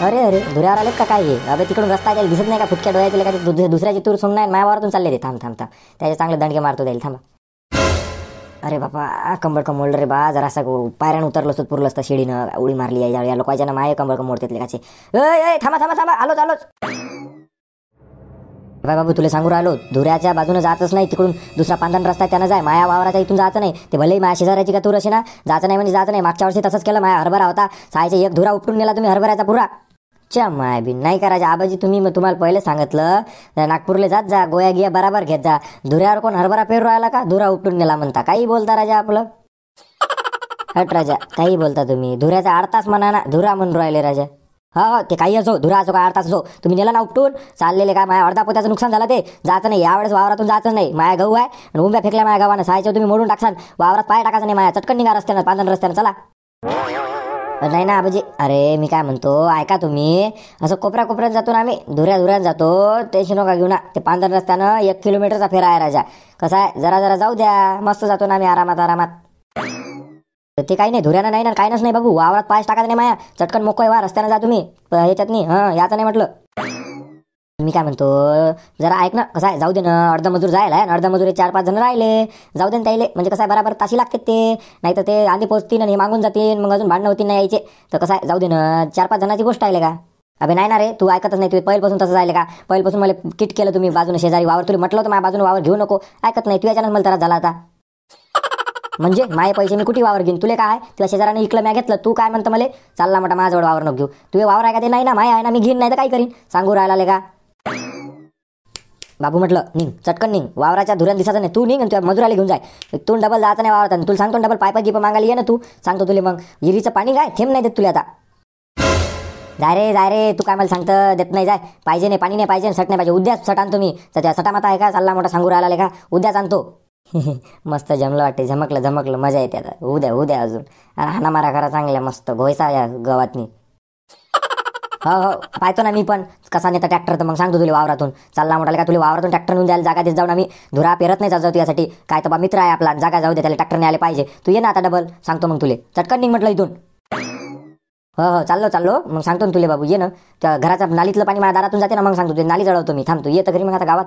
अरे अरे धुऱ्यावर आलेत का काय हे? अबे तिकडून रस्ता त्याला दिसत नाही का? फुटक्या डोळ्याचे का दुसऱ्याची तूर सोडून नाही मायावरातून चालले ते. थांब थांब थांब, त्याचे चांगले दणके मारतो जाईल. थांबा. अरे बाबा कंबर कमोडलं रे बा. जरा असं पायऱ्यानं उतरलं असतं पुरलं असतं शिडीनं. उडी मारली या लोकांच्या ना माये कंबर कमोडतेत लेकाचे. ए थांबा थांबा थांबा, आलोच आलोच. बाय बाबू तुला सांगू राहिलो, धुऱ्याच्या बाजूने जातच नाही. तिकडून दुसरा पांधन रस्ता त्यानं जाय. माया वावराच्या इथून जायचं नाही. ते भलेही माया शेजाऱ्याची का तूर असे ना, जायचं नाही म्हणजे जायचं नाही. मागच्या वर्षी तसंच केलं. माया हरभरा होता, सायचे एक धुरा उपटून नेला तुम्ही हरभऱ्याचा पुरा. च्या माय बी नाही करायचं आबाजी. तुम्हाला पहिले सांगितलं नागपूरला जात जा, गोया गिया बराबर घेत जा. धुऱ्यावर कोण हरभरा पेरू राहिला का? धुरा उपटून नेला म्हणता. काही बोलता राजा आपलं. हट राजा, काही बोलता तुम्ही. धुऱ्याचा 8 तास म्हणा ना, धुरा म्हणून राहिले राजा. हो ते काही असो, धुरा असो का 8 तास असो, तुम्ही नेला ना उपटून. चाललेले काय माया अर्धा पोत्याचं नुकसान झालं. ते जायचं नाही यावेळेस, वावरातून जायचं नाही. माया गहू आहे आणि उंब्या फेकल्या माया गावानं. सायच्या तुम्ही मोडून टाकसान. वावरात पाय टाकायचं नाही. माया चटकन निघा रस्त्यानं, पांधन रस्त्यानं चला. नाही ना आबाजी. अरे मी काय म्हणतो ऐका तुम्ही. असं कोपऱ्यात जातो ना आम्ही, धुऱ्यात जातो. टेन्शन नका घेऊ ना. ते पांधन रस्त्यानं 1 किलोमीटरचा फेरा आहे राजा. कसं आहे जरा जाऊ द्या. मस्त जातो ना आम्ही आरामात. ते काही नाही धुऱ्यानं नाही ना, काहीच नाही बाबू. वावरात पाय टाकायचं नाही माया. चटकन मोकळे व्हा, रस्त्यानं जा तुम्ही. ह्याच्यात नाही याचं नाही म्हटलं. मी काय म्हणतो जरा ऐक ना. कसं आहे जाऊ दे ना, अर्ध मजूर जायला आहे. अर्ध मजूर 4-5 जण राहिले, जाऊ दे ना त्याले. म्हणजे कसं आहे बराबर ताशी लागते ते. नाही तर ते आधी पोहोचतील आणि मागून जातील, मग अजून भांडणं होतील नाही यायचे. तर कसं आहे जाऊ दे ना, 4-5 जणांची गोष्ट आहे का? अबे नाही ना रे, तू ऐकतच नाही. तू पहिल्यापासून तसं जायला का? पहिल्यापासून मला किट केलं तुम्ही बाजूने शेजारी वावर. तुला म्हटलं होतं माझ्या बाजूने वावर घेऊ नको, ऐकत नाही. तू याच्यानं मला त्रास झाला आता. म्हणजे माझे पैसे मी कुठे वावर घेईन? तुला काय तुझ्या शेजाराने इकलं मी घेतलं. तू काय म्हणतं मला चालला मोठा माझ्याजवळ वावर नको घेऊ. तुझे वावर आहे का? ते नाही ना, माय आहे ना, मी घेईन. नाही तर काय करीन सांगू राहिला का बाबू? म्हटलं निघ, चटकन निघ. वावराच्या धुऱ्यान दिसायचं नाही. तू निघ आणि तुझ्या मजुराला घेऊन जाय. तू डबल जायचं नाही वावरात. तुला सांगतो डबल पायपा गिप मागायला ये ना तू. सांगतो तुला मग विहिरीचं पाणी काय थेंब नाही देत तुला आता. जाय रे तू काय मला सांगतं देत नाही. जाय पाहिजे नाही, पाणी नाही पाहिजे, सट नाही पाहिजे. उद्याच सट आणतो मी. सध्या सटामाता आहे का? चालला मोठा सांगू राहिला का? उद्याच आणतो. मस्त जमलं वाटते. झमकलं मजा येते आता. उद्या अजून हाना मारा करा चांगल्या मस्त घोयसा या गावातनी. हो पाहतो ना मी पण कसा नेता ट्रॅक्टर. तर मग सांगतो तुला वावरातून चालला मोठाला का? तुला वावरातून ट्रॅक्टर नेऊन द्यायला जागा देत जाऊ ना मी. धुरा पेरत नाही जाऊ यासाठी. काय तर बा मित्र आहे आपला, जागा जाऊ दे त्याला. ट्रॅक्टर न्यायला पाहिजे. तू ये ना आता डबल. सांगतो मग तुले चटकन निघ म्हटलं इथून. हो चाललो मग सांगतो ना तुले बाबू. ये ना त्या घराचा नालीतलं पाणी माझ्या दारातून जाते ना, मग सांगतो तुला नाली जळवतो मी. थांबतो येतं घरी मग आता गावात.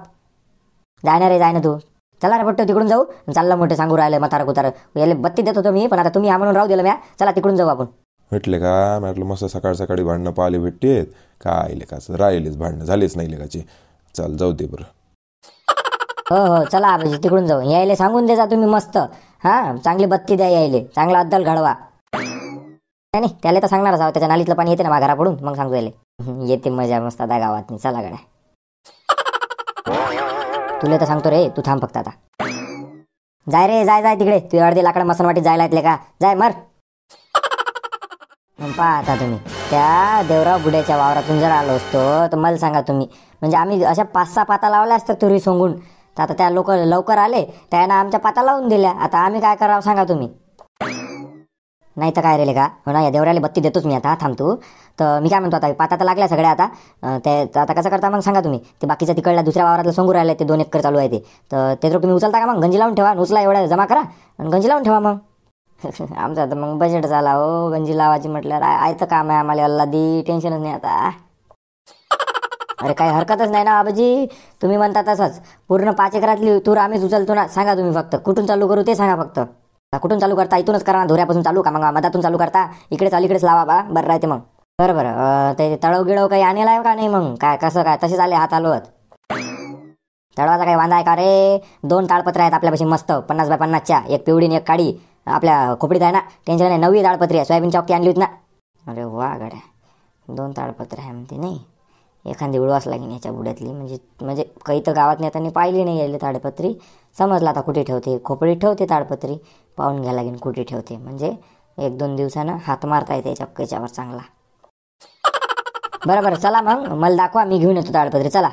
जाय ना तू. चला रे पट्ट तिकडून जाऊ. चाललं मोठे सांगू राहिले म्हातारा कुतार. याला बत्ती देत होतो मी, पण आता तुम्ही हा म्हणून राहू दिलं म्या. चला तिकडून जाऊ आपण. भेटले का? म्हटलं मस्त सकाळी भांडणं पाहिले भेटतेत काय लेखाचं. राहिलेच भांडणं झालेच नाही लेखाचे. चल जाऊ दे बरं. हो चला आबाजी तिकडून जाऊ. यायले सांगून दे जा तुम्ही मस्त. चांगली बत्ती द्या यायले, चांगला अद्दल घडवा. नाही त्याला तर सांगणारच आहोत. त्याच्या नालीतलं पाणी येते ना माझ्या घराकडून, मग सांगतो यायले. येते मजा मस्त आता गावात. नाही चला गड्या. तुला तर सांगतो रे, तू थांब फक्त आता. जाय रे जाय तिकडे. तू अर्धे लाकडं मसन वाटीत जायला येतले का? जाय मर. पहा आता तुम्ही त्या देवराव बुड्याच्या वावरातून जर आलो असतो तर मला सांगा तुम्ही, म्हणजे आम्ही अशा 5-6 पाता लावल्या असतात तुरी सोंगून. तर आता त्या लोक लवकर आले, त्यानं आमच्या पाता लावून दिल्या. आता आम्ही काय करावं सांगा तुम्ही. नाही तर काय रे का? हो ना, या देवराला बत्ती देतोच मी आता. थांबतो. तर मी काय म्हणतो आता पाता तर लागल्या सगळ्या आता. ते आता कसं करता मग सांगा तुम्ही. ते बाकीच्या तिकडल्या दुसऱ्या वावरातलं सोंगू राहिले ते 2 एकर चालू आहे ते. तर ते जर तुम्ही उचलता का? मग गंजी लावून ठेवा. उचला एवढ्या जमा करा आणि गंजी लावून ठेवा मग. आमचा तर मग बजेट झाला हो गंजी लावायची म्हटल्यावर. आयचं काम आहे आम्हाला. अल्लादी टेन्शनच नाही आता. अरे काही हरकतच नाही ना आबाजी. तुम्ही म्हणता तसंच. पूर्ण 5 एकरातली तूर आम्हीच उचलतो ना. सांगा तुम्ही फक्त कुठून चालू करू ते सांगा फक्त. कुठून चालू करता? इथूनच करा ना, धुऱ्यापासून चालू का? मग मधातून चालू करता? इकडेच लावा बा. बरं राहते मग. बरं ते तळव गिळव काही आणेल आहे का नाही? मग काय कसं काय तसेच आले हात आलोत. तळवाचा काही वांदा आहे का रे? 2 ताळपत्र आहेत आपल्यापाशी मस्त 50 बाय 50च्या. एक पिवडी आणि एक काळी. आपल्या खोपडीत आहे ना, टेन्शन नाही. 9वी ताळपत्री आहे. सोयाबीन चौकी आणली होती ना. अरे वा गड्या, 2 ताळपत्र आहे म्हणते. नाही एखादी उडवास लागेल याच्या बुड्यातली. म्हणजे काही तर गावात नेत्यांनी पाहिली नाही यायला ताडपत्री. समजलं आता कुठे ठेवते. खोपडी ठेवते ताडपत्री. पाहून घ्या लागेल कुठे ठेवते. म्हणजे 1-2 दिवसानं हात मारता येते याच्यावर चांगला. बरं चला मग मला दाखवा. मी घेऊन येतो ताडपत्री. चला.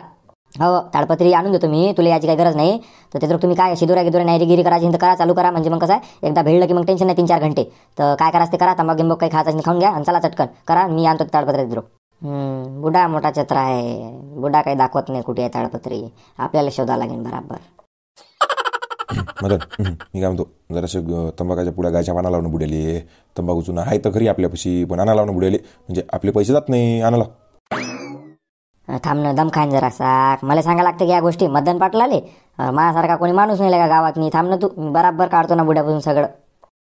हो ताडपत्री आणून देतो मी. तुला याची काही गरज नाही. तर त्याच्यावर तुम्ही काय शिदुरा नायरीगिरी करायची तर करा, चालू करा. म्हणजे मग कसं आहे एकदा भेटलं की मग टेन्शन नाही. 3-4 घंटे तर काय करायचं ते करा. तंबाखू काही खायचं खाऊन घ्या आणि चला चटकन करा. मी आणतो ताडपत्री दिलो. बुडा मोठा चत्र आहे. बुडा काही दाखवत नाही कुठे आहे ताडपत्री. आपल्याला शोधा लागेल बराबर. मदन मी काय म्हणतो जराशे तंबाखाच्या पुड्या गायच्या पाना लावणं बुडेले. तंबाखूचं आहे तर खरी आपल्यापाशी, पण आणा लावणं बुडेले म्हणजे आपले पैसे जात नाही आणाला. थांबणं दम खाईन जरासा. मला सांगा लागतं की या गोष्टी मदन पाटलाले माझ्यासारखा कोणी माणूस नाही का गावात. नाही थांबणं तू, मी बराबर काढतो ना बुड्यापासून सगळं.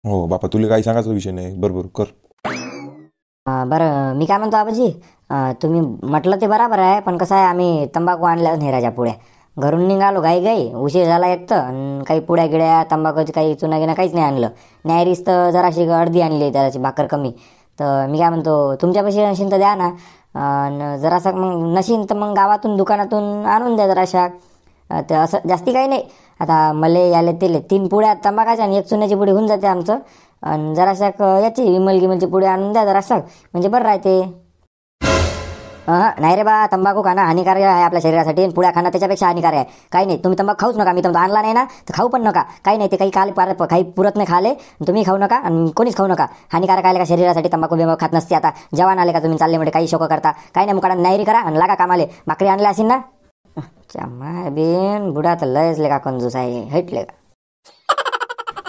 हो बापा तुला काही सांगायचा विषय नाही, बरोबर कर. बरं मी काय म्हणतो आबाजी, तुम्ही म्हटलं ते बराबर आहे, पण कसं आहे आम्ही तंबाखू आणल्या नाही राजा पुढ्या. घरून निघालो घाई घाई, उशीर झाला एक तर, आणि काही पुड्या गिड्या तंबाखूची काही चुना गिना काहीच नाही आणलं. न्यायरीस तर जराशी अर्धी आणली, जराशी भाकर कमी. तर मी काय म्हणतो तुमच्यापाशी असेल तर द्या ना. जरासं मग नशीन तर मग गावातून दुकानातून आणून द्या जराशा. तर असं जास्ती काही नाही. आता मले याले तेले 3 पुड्या तंबाखाच्या आणि 1 चुन्याची पुडी होऊन जाते आमचं. आणि जराशा याची विमल गिमलची पुडी आणून द्या जराशा, म्हणजे बरं राहते. नाही रे बा, तंबाखू खाणं हानिकारक आहे आपल्या शरीरासाठी, आणि पुड्या खाणं त्याच्यापेक्षा हानिकारक आहे. काही नाही, तुम्ही तंबाखू खाऊच नका. मी तंबाखू आणला नाही ना तर खाऊ पण नका. काही नाही, ते काही काही पुरत नाही खाले. तुम्ही खाऊ नका आणि कोणीच खाऊ नका. हानिकारक आहे का शरीरासाठी तंबाखू बिंबाखू खात नसते. आता जवान आले का तुम्ही चालले म्हणजे काही शोक करता. काही नाही, मुकाडा नायरी करा आणि लागा कामाले. भाकरी आणल्या असेल ना. माय बेन बुडा तर लयच ले का कंजूस आहे, हेटले का.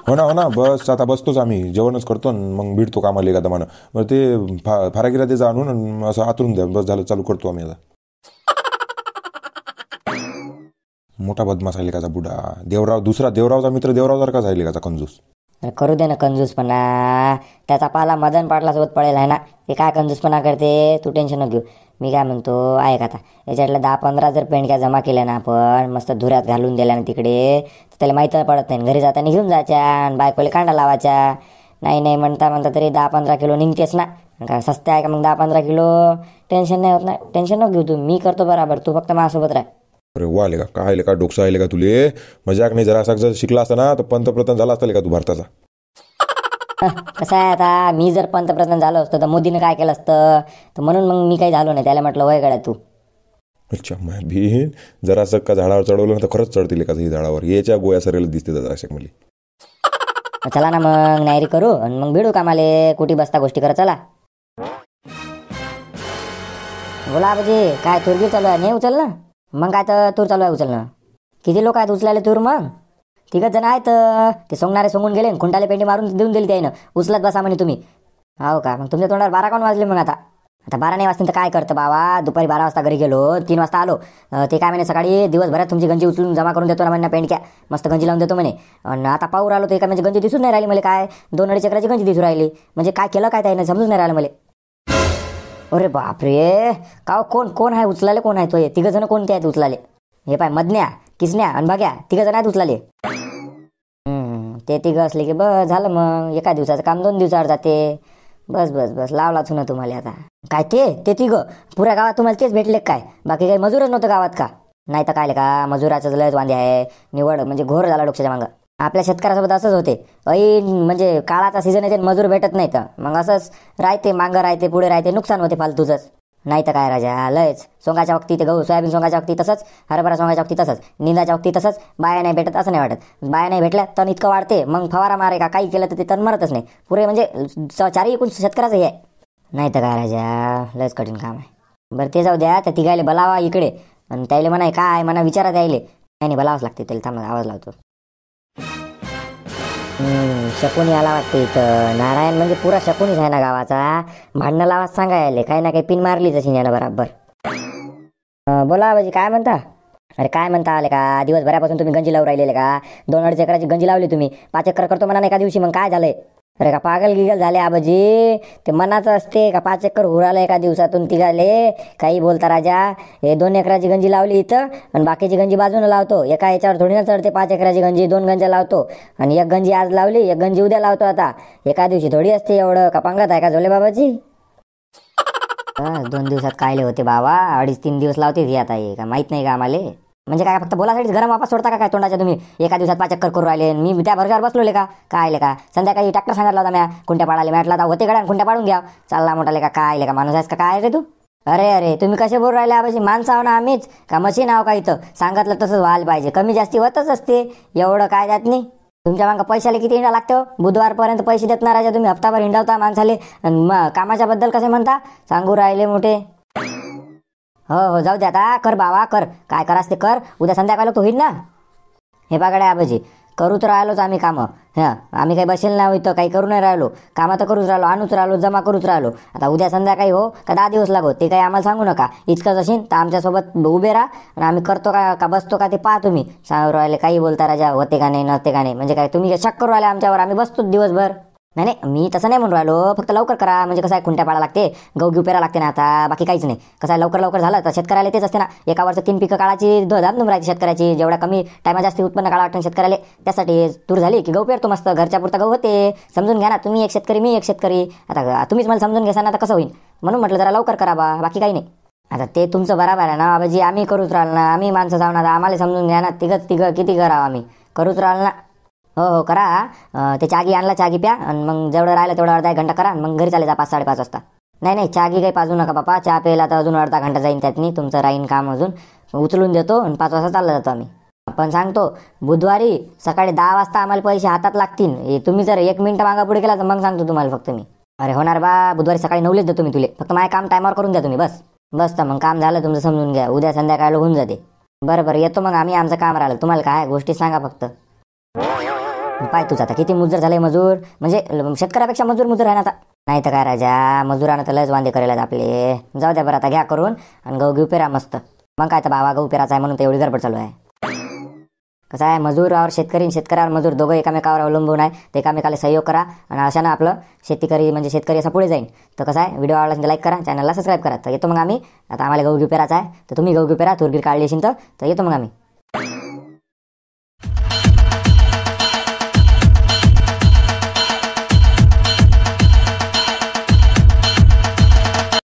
हो ना बस आता बसतोच आम्ही, जेवणच करतो आणि मग भिडतो कामाला एका दमानं. बरं ते फारागिरा त्याचं आणून आणि असं आतरून द्या, बस झालं, चालू करतो आम्ही आता. मोठा बदमाश आहे लेकाचा बुडा. देवराव दुसरा देवरावचा मित्र देवरावसारखाच आहे लेकाचा कंजूस. अरे करू दे ना कंजूसपणा. त्याचा पाला मदन पाटलासोबत पडेल आहे ना. ते काय कंजूसपणा करते, तू टेन्शन नको घेऊ. मी काय म्हणतो ऐक आता, याच्यातल्या 10-15 जर पेंडक्या जमा केल्या ना आपण, मस्त धुऱ्यात घालून दिल्या ना तिकडे, तर त्याला माहीत पडत नाही. घरी जाताना घेऊन जायच्या आणि बायकोला कांडा लावायच्या. नाही म्हणता तरी 10-15 किलो निघतेस ना. काय सस्ते आहे का मग 10-15 किलो. टेन्शन नाही होत ना, टेन्शन नको घेऊ तू. मी करतो बराबर, तू फक्त माझ्यासोबत राह. अरे वा लेका, काय लेका डोकसा आहे लेका तुले. मजाक नाही, जरा असं जर शिकला असता ना तर पंतप्रधान झाला असता लेका तू भारताचा. कसं आहे आता, मी जर पंतप्रधान झालो असतो तर मोदीनं काय केलं असतं. तर म्हणून मग मी काही झालो नाही. त्याला म्हटलं वय गड्या तू. अच्छा माय बहीण, जरा असं का झाडावर चढवलं ना तर खरंच चढतील लेका ही झाडावर. याच्या गोया सरेला दिसते जरा अशा मला. चला ना मग नायरी करू आणि मग भिडू कामाले. कुठे बसता गोष्टी करत, चला. बोला आबाजी, काय तुरगी चालू आहे नाही उचल ना. मग काय तर तूर चालू आहे उचलणं. किती लोक आहेत उचलायला तूर मग. 3 जण आहेत. ते सोंगणारे सोंगून गेले, खुंटाले पेंडी मारून देऊन दिली त्यानं. उचलत बसा म्हणे तुम्ही. हो का, मग तुमच्या तोंडावर 12 कोण वाजले मग. आता 12 नाही वाजतील तर काय करतं बाबा. दुपारी 12 वाजता घरी गेलो, 3 वाजता आलो. ते काय म्हणे सकाळी दिवसभरात तुमची गंजी उचलून जमा करून देतो ना म्हणे पेंडक्या. मस्त गंजी लावून देतो म्हणे. आणि आता पाऊर आलो ते काय म्हणजे गंजी दिसून नाही राहिली मला. काय 2-2.5 एकराची गंजी दिसून राहिली. म्हणजे काय केलं काय त्यानं समजून नाही राहिलं मला. अरे बापरे, का कोण आहे उचलाले, कोण आहे तो. 3 जण कोणते आहेत उचलाले. हे पाय मधन्या, किसन्या आणि भाग्या 3 जण आहेत उचलाले. ते 3 असले की बस झालं. मग एका दिवसाचं काम 2 दिवसावर जाते. बस लावलाच ना तुम्हाला आता. काय ते 3 पुऱ्या गावात तुम्हाला तेच भेटले काय. बाकी काही मजूरच नव्हतं गावात का. नाही तर काय का, मजुराचं लयच वांदे आहे. निवड म्हणजे घोर झाला डोक्याच्या मागं. आपल्या शेतकऱ्यासोबत असंच होते. म्हणजे काळाचा सीझन येते, मजूर भेटत नाही तर मग असंच राहते. मागं राहते, पुढे राहते, नुकसान होते फालतूचंच. नाही तर काय राजा, लयच. सोंगाच्या वक्ती ते गहू सोयाबीन सोंगाच्या वक्ती तसंच, हरभरा सोंगाच्या वक्ती तसंच, निंदाच्या वक्ती तसंच. बाया नाही भेटत असं नाही वाटत. बाया नाही भेटल्या तण इतकं वाढते, मग फवारा मारे का काही केलं तर ते तण मरतच नाही. पुरे म्हणजे 4 एकूण शेतकऱ्याचं हे आहे. नाही तर काय राजा, लयच कठीण काम आहे. बरं ते जाऊ द्या. त्या 3 बोलावा इकडे आणि त्याला म्हणाय काय म्हणा विचारा द्यायले. नाही बोलावंच लागते त्याला. थांबा आवाज लावतो. शकुनी आला वाटते इथं. नारायण म्हणजे पुरा शकुनीच आहे ना गावाचा. भांडणं लावाच सांगायले. काही ना काही पिन मारलीच अशी यानं बराबर. बोला बाजी, काय म्हणता. अरे काय म्हणता आले का, दिवसभरापासून तुम्ही गंजी लावून राहिलेले का. 2-2.5 एकराची गंजी लावली तुम्ही. 5 एकर करतो म्हणा एका दिवशी, मग काय झालंय. अरे का पागल गिगल झाले आबाजी. ते मनाचं असते का 5 एकर उरालं एका दिवसातून 3 काही बोलता राजा. हे 2 एकराची गंजी लावली इथं आणि बाकीची गंजी बाजूला लावतो. एका याच्यावर थोडी ना चढते 5 एकराची गंजी. 2 गंजा लावतो आणि 1 गंजी आज लावली, 1 गंजी उद्या लावतो. आता एका दिवशी थोडी असते एवढं. का पंगत आहे का झोले बाबाजी. 2 दिवसात कायले होते बाबा. 2.5-3 दिवस लावते ती आता. हे का माहित नाही का आम्हाला. म्हणजे काय फक्त बोलासाठीच गरम वापस सोडता का काय तोंडाच्या तुम्ही. एका दिवसात 5 एकर करू राहिले. मी त्या भरच्यावर बसलोले का काय का. संध्याकाळी ट्रॅक्टर सांगितला होता म्या कुंट्या पाडायला. म्हटलं आता होते गड्या खुंट्या पाडून घ्या. चालला मोठाले का काय का माणूस आहेस का काय रे तू. अरे तुम्ही कसे बोलू राहिले आबाजी. माणसं आहो ना आम्हीच का मशीन आहो का इथं. सांगितलं तसंच व्हायला पाहिजे. कमी जास्ती होतच असते एवढं काय त्यात नाही. तुमच्या मागं पैशाला किती हिंडा लागतो. बुधवारपर्यंत पैसे देत ना राजा तुम्ही. हप्ताभर हिंडावता माणसाले. कामाच्या बद्दल कसे म्हणता सांगू राहिले मोठे. हो जाऊ दे आता. कर बाबा कर, काय करास ते कर. उद्या संध्याकाळला तो होईल ना. हे पागड्या आबाजी, करूच राहिलोच आम्ही कामं. हां, आम्ही काही बसेल नाही इथं, काही करू नाही राहिलो. कामं तर करूच राहिलो, आणूच राहिलो, जमा करूच राहिलो. आता उद्या संध्याकाळी हो का 10 दिवस लागो ते काही आम्हाला सांगू नका. इतकंच असेल तर आमच्यासोबत उभे राहा आणि आम्ही करतो का बसतो का ते पहा तुम्ही. सांगू राहिले काही बोलता राजा, होते का नाही नसते का नाही, म्हणजे काय तुम्ही शक करू राहिले आमच्यावर, आम्ही बसतो दिवसभर. नाही नाही, मी तसं नाही म्हणून राहिलो, फक्त लवकर करा. म्हणजे कसं आहे, खुंट्या पाळा लागते, गहू घेऊ पेरा लागते ना आता, बाकी काहीच नाही. कसं आहे, लवकर लवकर झालं तर शेतकऱ्याला तेच असते ना, एका वर्ष 3 पिकं काळाची धामधूम राहायची शेतकऱ्याची. जेवढ्या कमी टायमा जास्ती उत्पन्न काढा वाटतं शेतकऱ्याला, त्यासाठी तूर झाली की गहू पेरतो मस्त, घरच्या पुरता गहू होते. समजून घ्या ना, तुम्ही एक शेतकरी मी एक शेतकरी. आता तुम्हीच मला समजून घ्याल ना, आता कसं होईल, म्हणून म्हटलं जरा लवकर करा बा, बाकी काही नाही. आता ते तुमचं बरोबर आहे ना बाबाजी, आम्ही करूच राहिलो ना, आम्ही माणसं जाऊन आता आम्हाला समजून घ्या ना, तिघं किती करावं आम्ही, करूच राहिलो ना. हो हो करा. ते चागी आणला, चागी प्या आणि मग जेवढं राहिलं तेवढं अर्धा 1 घंटा करा आणि मग घरी चाले जा 5-5:30 वाजता. नाही नाही, चागी काही पाजू नका बापा, चहा प्यायला तर अजून अर्धा घंटा जाईन त्यातनी, तुमचं राहीन काम अजून. उचलून देतो आणि 5 वाजता चालला जातो आम्ही. पण सांगतो, बुधवारी सकाळी 10 वाजता आम्हाला पैसे हातात लागतील. तुम्ही जर 1 मिनिट मागा पुढे केला तर मग सांगतो तुम्हाला फक्त मी. अरे होणार बा, बुधवारी सकाळी 9लाच देतो मी तुले, फक्त माझं काम टायमावर करून द्या तुम्ही बस. बस तर मग काम झालं तुमचं, समजून घ्या. उद्या संध्याकाळला होऊन जाते. बरं येतो मग आम्ही, आमचं काम राहिलं. तुम्हाला काय गोष्टी सांगा फक्त. पाय तुझं आता किती मुजर झाले मजूर, म्हणजे शेतकऱ्यापेक्षा मजूर आहे ना आता. नाही तर काय राजा, मजुरानं तर लयच वांदे करेल आपले. जाऊ द्या बरं, आता घ्या करून आणि गहू घेऊ पेरा मस्त. मग काय तर बाबा, गहू पेराचा आहे म्हणून तर एवढी गडबड चालू आहे. कसं आहे, मजूरावर शेतकरी, शेतकऱ्यावर मजूर, दोघं एकामेकावर अवलंबून आहे. ते एकामेकाला सहयोग करा आणि अशानं आपलं शेतकरी म्हणजे शेतकरी असा पुढे जाईल. तर कसं आहे, व्हिडिओ आवडला लाईक करा, चॅनलला सबस्क्राईब करा. तर येतो मग आम्ही. आता आम्हाला गहू घेऊ पेराचा आहे, तर तुम्ही गहू घेऊ पेरा, तुरगीर काढली असेल तर येतो मग आम्ही.